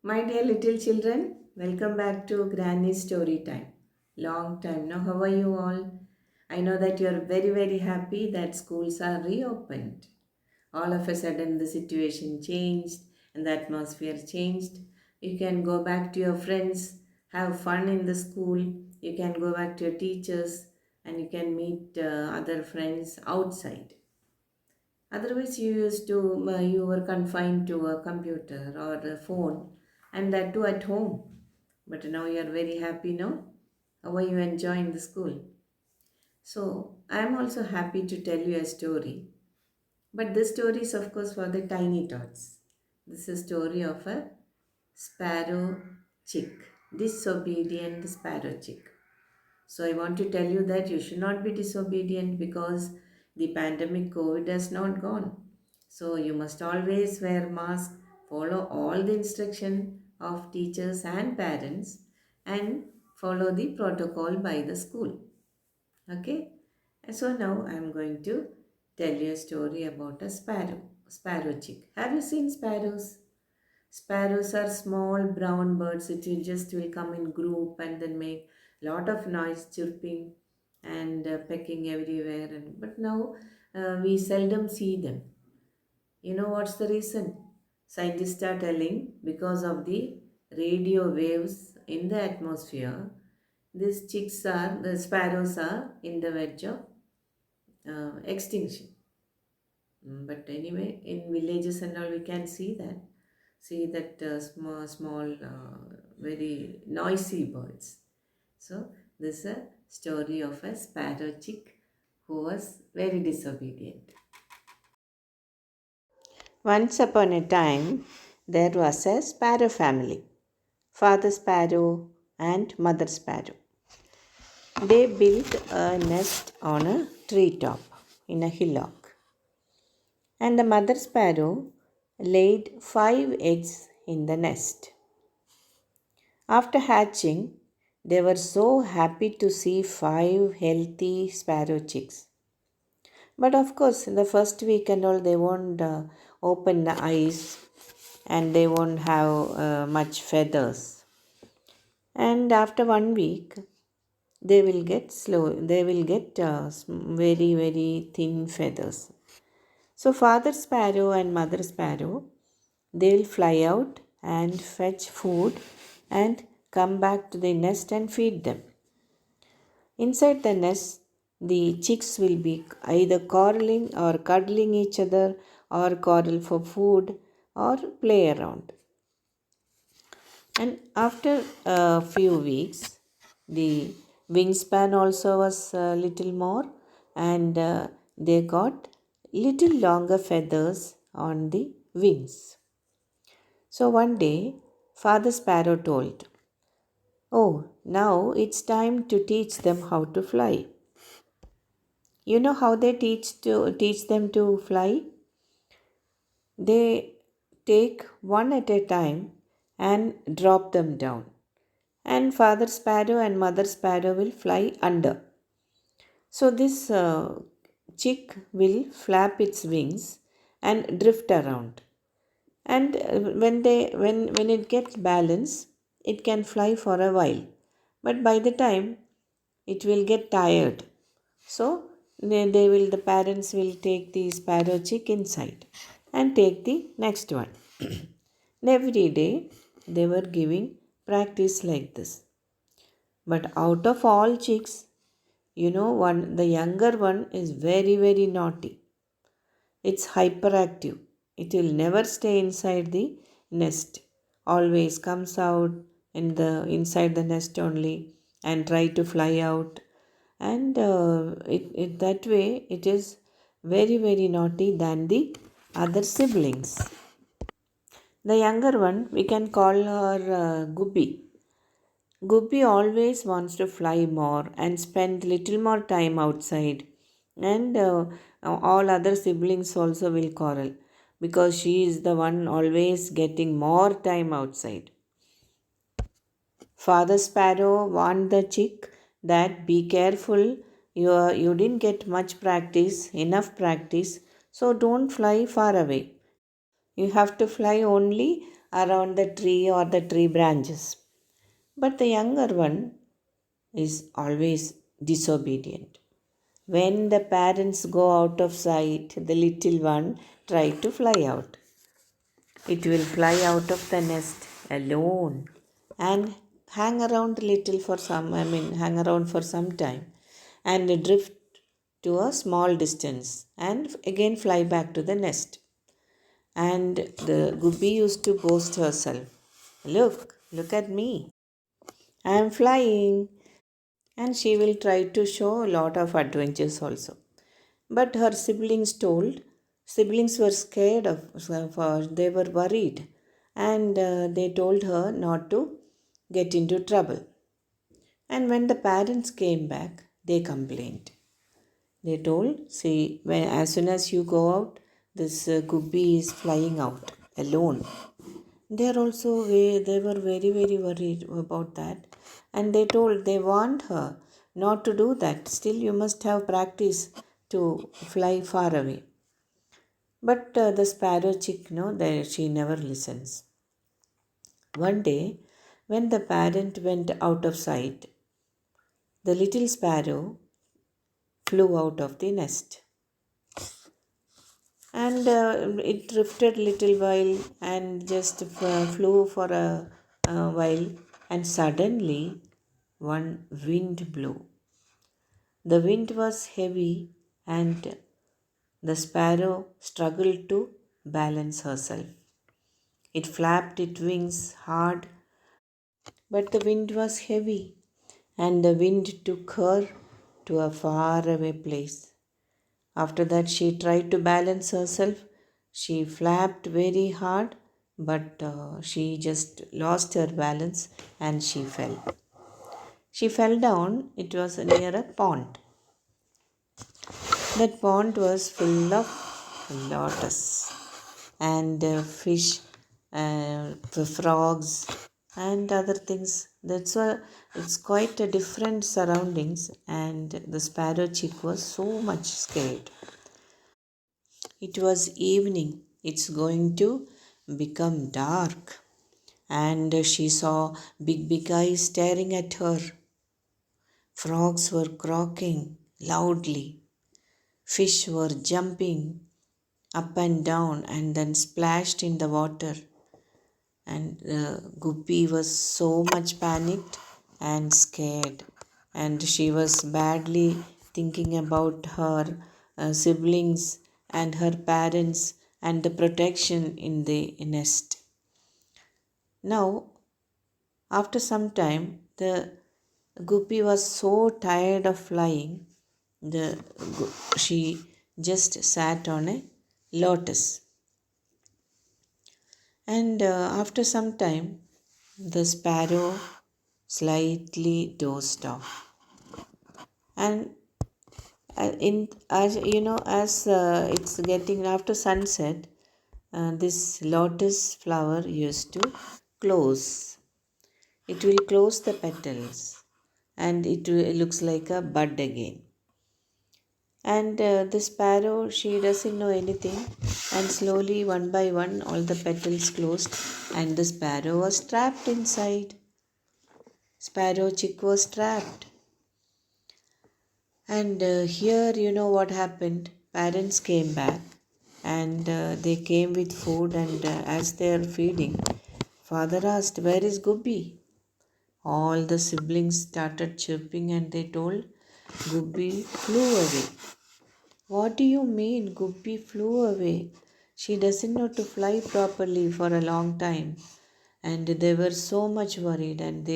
My dear little children, welcome back to Granny's Story Time. Long time now, how are you all? I know that you are very happy that schools are reopened. All of a sudden, the situation changed and the atmosphere changed. You can go back to your friends, have fun in the school, you can go back to your teachers, and you can meet other friends outside. Otherwise, you were confined to a computer or a phone, and that too at home. But now you are very happy now. How are you enjoying the school? So I am also happy to tell you a story. But this story is of course for the tiny tots. This is a story of a sparrow chick, disobedient sparrow chick. So I want to tell you that you should not be disobedient because the pandemic COVID has not gone. So you must always wear mask, follow all the instruction of teachers and parents and follow the protocol by the school. Okay? And so now I am going to tell you a story about sparrow chick. Have you seen sparrows? Sparrows are small brown birds. It will come in group and then make lot of noise, chirping and pecking everywhere. But now we seldom see them. You know what's the reason? Scientists are telling because of the radio waves in the atmosphere. The sparrows are in the verge of extinction. But anyway, in villages and all, we can see that very noisy birds. So this is a story of a sparrow chick who was very disobedient. Once upon a time, there was a sparrow family, father sparrow and mother sparrow. They built a nest on a treetop in a hillock, and the mother sparrow laid 5 eggs in the nest. After hatching, they were so happy to see 5 healthy sparrow chicks. But of course, in the first week and all, they won't open the eyes and they won't have much feathers. And after 1 week, they will get very thin feathers. So, father sparrow and mother sparrow, they'll fly out and fetch food and come back to the nest and feed them. Inside the nest, the chicks will be either quarreling or cuddling each other or quarrel for food or play around. And after a few weeks, the wingspan also was a little more and they got little longer feathers on the wings. So one day, Father Sparrow told, "Oh, now it's time to teach them how to fly." You know how they teach them to fly? They take one at a time and drop them down. And Father Sparrow and Mother Sparrow will fly under. So this chick will flap its wings and drift around. And when it gets balance, it can fly for a while. But by the time it will get tired, so the parents will take the sparrow chick inside and take the next one. And every day they were giving practice like this. But out of all chicks, the younger one is very naughty. It's hyperactive. It will never stay inside the nest. Always comes out in the inside the nest only and try to fly out. And that way it is very naughty than the other siblings. The younger one, we can call her Guppy. Guppy always wants to fly more and spend little more time outside. And all other siblings also will quarrel because she is the one always getting more time outside. Father Sparrow warned the chick that be careful, you didn't get enough practice, so don't fly far away. You have to fly only around the tree or the tree branches. But the younger one is always disobedient. When the parents go out of sight, the little one tries to fly out. It will fly out of the nest alone and hang around for some time and drift to a small distance and again fly back to the nest. And the guppy used to boast herself, look at me, I am flying. And she will try to show a lot of adventures also. But her siblings were scared they were worried, and they told her not to get into trouble. And when the parents came back, they complained. They told, see, as soon as you go out, this guppy is flying out alone. They were very, very worried about that. And they warned her not to do that. Still, you must have practice to fly far away. But the sparrow chick, she never listens. One day, when the parent went out of sight, the little sparrow flew out of the nest. And it drifted little while and just flew for a while, and suddenly one wind blew. The wind was heavy, and the sparrow struggled to balance herself. It flapped its wings hard, but the wind was heavy, and the wind took her to a far away place. After that, she tried to balance herself. She flapped very hard, but she just lost her balance and she fell. She fell down. It was near a pond. That pond was full of lotus and fish, frogs, and other things. That's why it's quite a different surroundings, and the sparrow chick was so much scared. It was evening. It's going to become dark. And she saw big eyes staring at her. Frogs were croaking loudly. Fish were jumping up and down and then splashed in the water. And Guppy was so much panicked and scared. And she was badly thinking about her siblings and her parents and the protection in the nest. Now, after some time, the Guppy was so tired of flying, she just sat on a lotus. And after some time, the sparrow slightly dozed off. And as it's getting after sunset, this lotus flower used to close. It will close the petals, and it looks like a bud again. And the sparrow, she doesn't know anything, and slowly, one by one, all the petals closed, and the sparrow was trapped inside. Sparrow chick was trapped. And here, you know what happened? Parents came back, and they came with food, and as they are feeding, father asked, "Where is Guppy?" All the siblings started chirping, and they told, "Guppy flew away." "What do you mean, Guppy flew away? She doesn't know to fly properly for a long time." And they were so much worried, and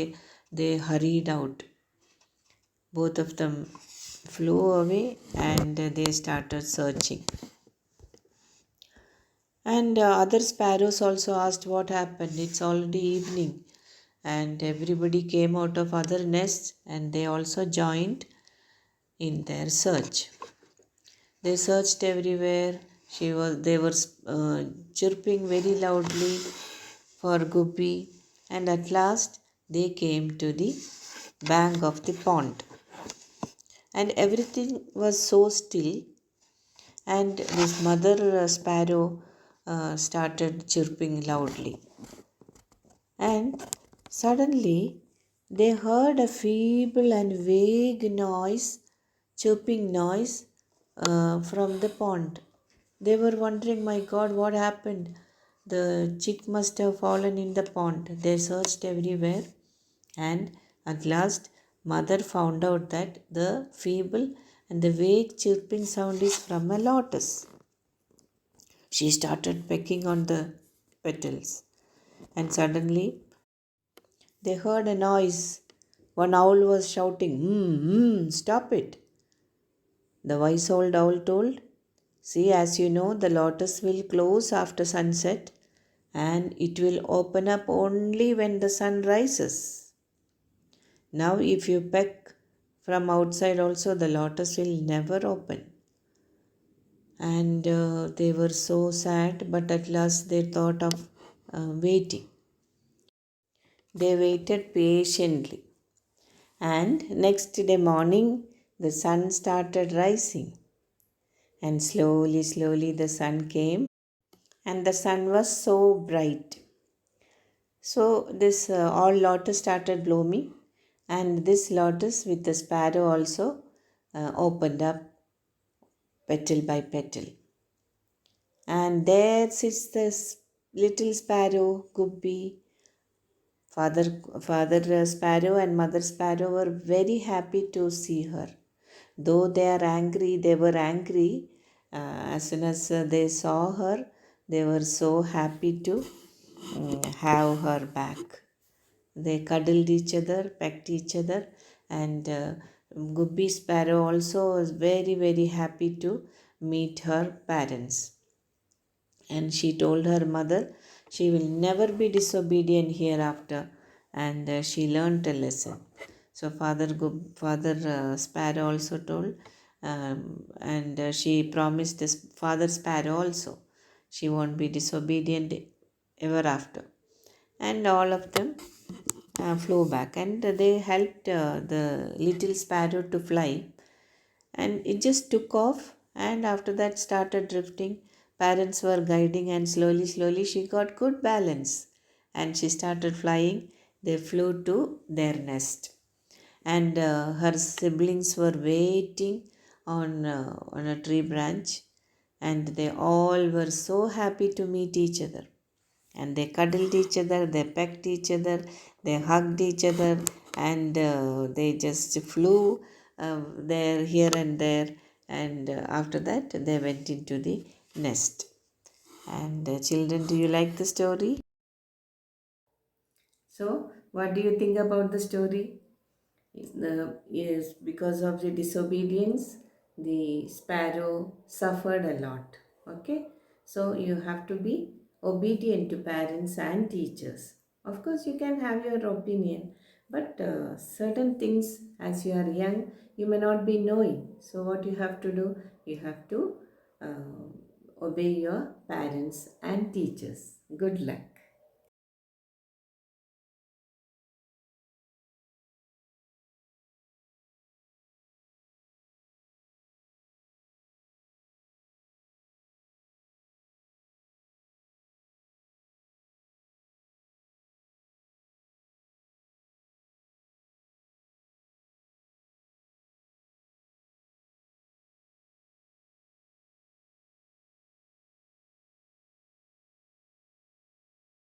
they hurried out. Both of them flew away, and they started searching. And other sparrows also asked what happened. It's already evening, and everybody came out of other nests, and they also joined in their search. They searched everywhere. They were chirping very loudly for Guppy, and at last they came to the bank of the pond. And everything was so still, and this mother sparrow started chirping loudly. And suddenly they heard a feeble and vague noise, chirping noise from the pond. They were wondering, my God, what happened? The chick must have fallen in the pond. They searched everywhere, and at last, mother found out that the feeble and the vague chirping sound is from a lotus. She started pecking on the petals, and suddenly they heard a noise. One owl was shouting, stop it. The wise old owl told, see, as you know, the lotus will close after sunset and it will open up only when the sun rises. Now, if you peck from outside, also the lotus will never open. And they were so sad, but at last they thought of waiting. They waited patiently. And next day morning, the sun started rising. And slowly, slowly, the sun came. And the sun was so bright. So, this all lotus started blooming. And this lotus with the sparrow also opened up petal by petal. And there sits the little sparrow, Gubbi. Father Sparrow and Mother Sparrow were very happy to see her. Though they are angry, they were angry. As soon as they saw her, they were so happy to have her back. They cuddled each other, pecked each other, and Gubbi Sparrow also was very, very happy to meet her parents. And she told her mother she will never be disobedient hereafter, and she learnt a lesson. So Father Sparrow also told, and she promised this Father Sparrow also she won't be disobedient ever after. And all of them flew back, and they helped the little sparrow to fly, and it just took off, and after that started drifting. Parents were guiding, and slowly, slowly she got good balance, and she started flying. They flew to their nest, and her siblings were waiting on a tree branch, and they all were so happy to meet each other. And they cuddled each other, they pecked each other, they hugged each other, and they just flew there, here and there. And after that, they went into the nest. And children, do you like the story? So, what do you think about the story? Yes, because of the disobedience, the sparrow suffered a lot. Okay, so you have to be obedient to parents and teachers. Of course, you can have your opinion, but certain things, as you are young, you may not be knowing. So, what you have to do, you have to obey your parents and teachers. Good luck.